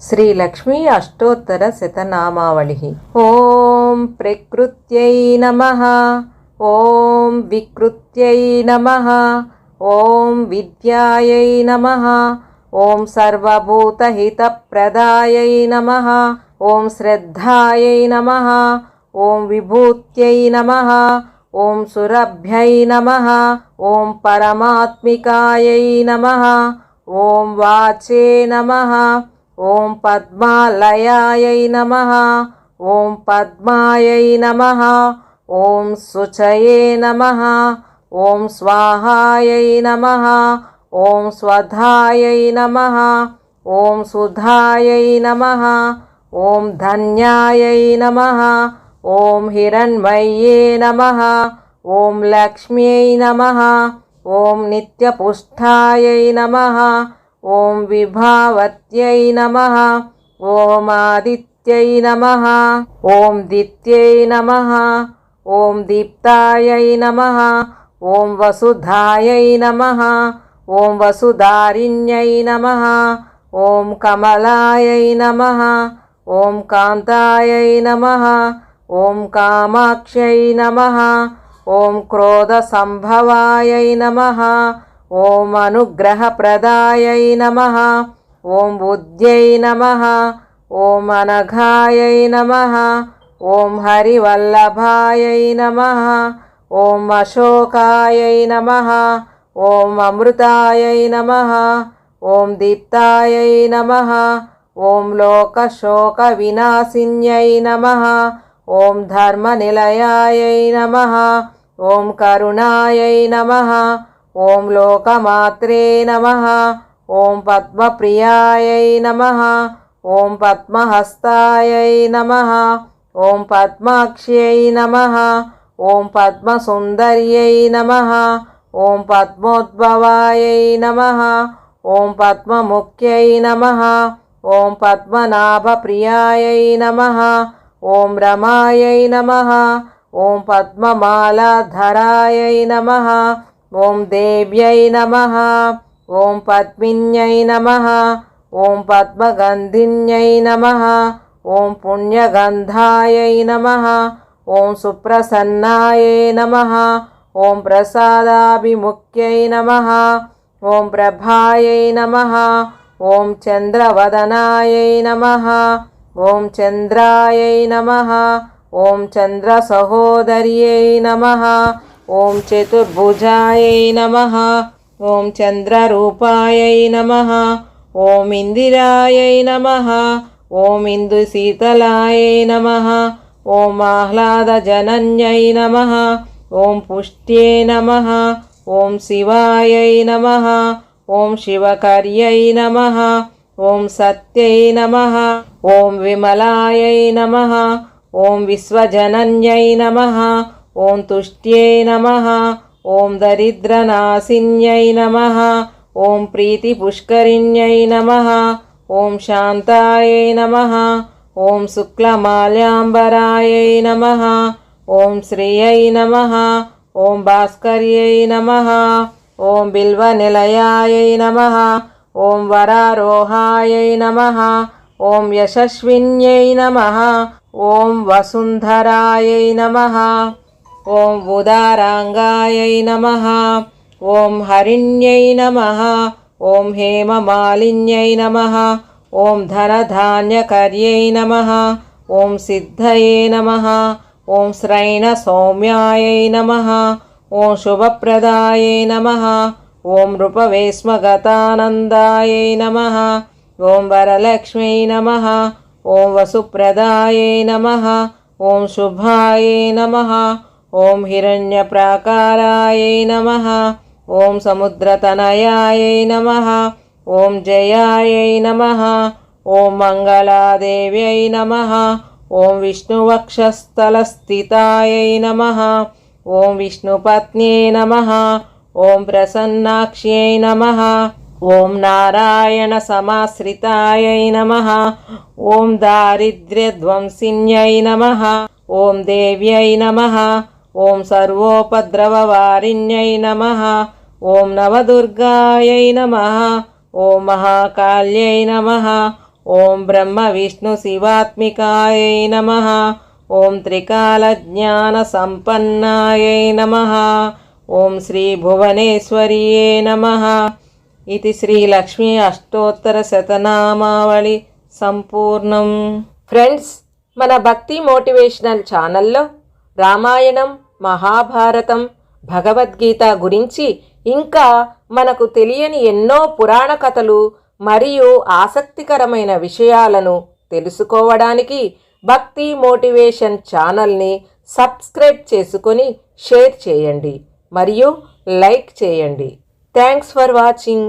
श्रीलक्ष्मी अष्टोत्तर शतनामावलिः। ॐ प्रकृत्यै नमः, ॐ विकृत्यै नमः, ॐ विद्यायै नमः, ॐ सर्वभूतहितप्रदायै नमः, ॐ श्रद्धायै नमः, ॐ विभूत्यै नमः, ॐ सुरभ्यै नमः, ॐ परमात्मिकायै नमः, ॐ वाचे नमः, ॐ पद्मालयायै नमः, ॐ पद्मायै नमः, ॐ शुचये नमः, ॐ स्वाहायै नमः, ॐ स्वधायै नमः, ॐ सुधायै नमः, ॐ धन्यायै नमः, ॐ हिरण्मये नमः, ॐ लक्ष्म्यै नमः, ॐ नित्यपुष्टायै नमः, ॐ विभावत्यै नमः, ॐ आदित्यै नमः, ॐ दित्यै नमः, ॐ दीप्तायै नमः, ॐ वसुधायै नमः, ॐ वसुधारिण्यै नमः, ॐ कमलायै नमः, ॐ कान्तायै नमः, ॐ कामाक्ष्यै नमः, ॐ क्रोधसम्भवायै नमः, ॐ अनुग्रहप्रदायै नमः, ॐ बुद्ध्यै नमः, ॐ अनघायै नमः, ॐ हरिवल्लभायै नमः, ॐ अशोकायै नमः, ॐ अमृतायै नमः, ॐ दीप्तायै नमः, ॐ लोकशोकविनाशिन्यै नमः, ॐ धर्मनिलयायै नमः, ॐ करुणायै नमः, ॐ लोकमात्रे नमः, ॐ पद्मप्रियायै नमः, ॐ पद्महस्तायै नमः, ॐ पद्माक्ष्यै नमः, ॐ पद्मसुन्दर्यै नमः, ॐ पद्मोद्भवायै नमः, ॐ पद्ममुख्यै नमः, ॐ पद्मनाभप्रियायै नमः, ॐ रमायै नमः, ॐ पद्ममालाधरायै नमः, ॐ देव्यै नमः, ॐ पद्मिन्यै नमः, ॐ पद्मगन्धिन्यै नमः, ॐ पुण्यगन्धायै नमः, ॐ सुप्रसन्नायै नमः, ॐ प्रसादाभिमुख्यै नमः, ॐ प्रभायै नमः, ॐ चन्द्रवदनायै नमः, ॐ चन्द्रायै नमः, ॐ चन्द्रसहोदर्यै नमः, ॐ चतुर्भुजायै नमः, ॐ चन्द्ररूपायै नमः, ॐ इन्दिरायै नमः, ॐ इन्दुशीतलायै नमः, ॐ आह्लादजनन्यै नमः, ॐ पुष्ट्ये नमः, ॐ शिवायै नमः, ॐ शिवकर्यै नमः, ॐ सत्यै नमः, ॐ विमलायै नमः, ॐ विश्वजनन्यै नमः, ॐ तुष्ट्ये नमः, ॐ दरिद्रनाशिन्यै नमः, ॐ प्रीतिपुष्करिण्यै नमः, ॐ शान्तायै नमः, ॐ शुक्लमाल्याम्बरायै नमः, ॐ श्रियै नमः, ॐ भास्कर्यै नमः, ॐ बिल्वनिलयायै नमः, ॐ वरारोहायै नमः, ॐ यशस्विन्यै नमः, ॐ वसुन्धरायै नमः, ॐ उदाराङ्गायै नमः, ॐ हरिण्यै नमः, ॐ हेममालिन्यै नमः, ॐ धनधान्यकर्यै नमः, ॐ सिद्धये नमः, ॐ श्रैणसौम्यायै नमः, ॐ शुभप्रदायै नमः, ॐ नृपवेश्मगतानन्दायै नमः, ॐ वरलक्ष्म्यै नमः, ॐ वसुप्रदायै नमः, ॐ शुभायै नमः, ॐ हिरण्यप्राकारायै नमः, ॐ समुद्रतनयायै नमः, ॐ जयायै नमः, ॐ मङ्गलादेव्यै नमः, ॐ विष्णुवक्षस्थलस्थितायै नमः, ॐ विष्णुपत्न्यै नमः, ॐ प्रसन्नाक्ष्यै नमः, ॐ नारायणसमाश्रितायै नमः, ॐ दारिद्र्यध्वंसिन्यै नमः, ॐ देव्यै नमः, ॐ सर्वोपद्रववारिण्यै नमः, ॐ नवदुर्गायै नमः, ॐ महाकाल्यै नमः, ఓం బ్రహ్మ విష్ణు శివాత్మికాయై నమః. ఓం త్రికాలజ్ఞాన సంపన్నాయై నమః. ఓం శ్రీ భువనేశ్వర్యే నమః. ఇది శ్రీ లక్ష్మీ అష్టోత్తర శతనామావళి సంపూర్ణం. ఫ్రెండ్స్, మన భక్తి మోటివేషనల్ ఛానల్లో రామాయణం, మహాభారతం, భగవద్గీత గురించి ఇంకా మనకు తెలియని ఎన్నో పురాణ కథలు మరియు ఆసక్తికరమైన విషయాలను తెలుసుకోవడానికి భక్తి మోటివేషన్ ఛానల్ని సబ్స్క్రైబ్ చేసుకొని షేర్ చేయండి మరియు లైక్ చేయండి. Thanks for watching.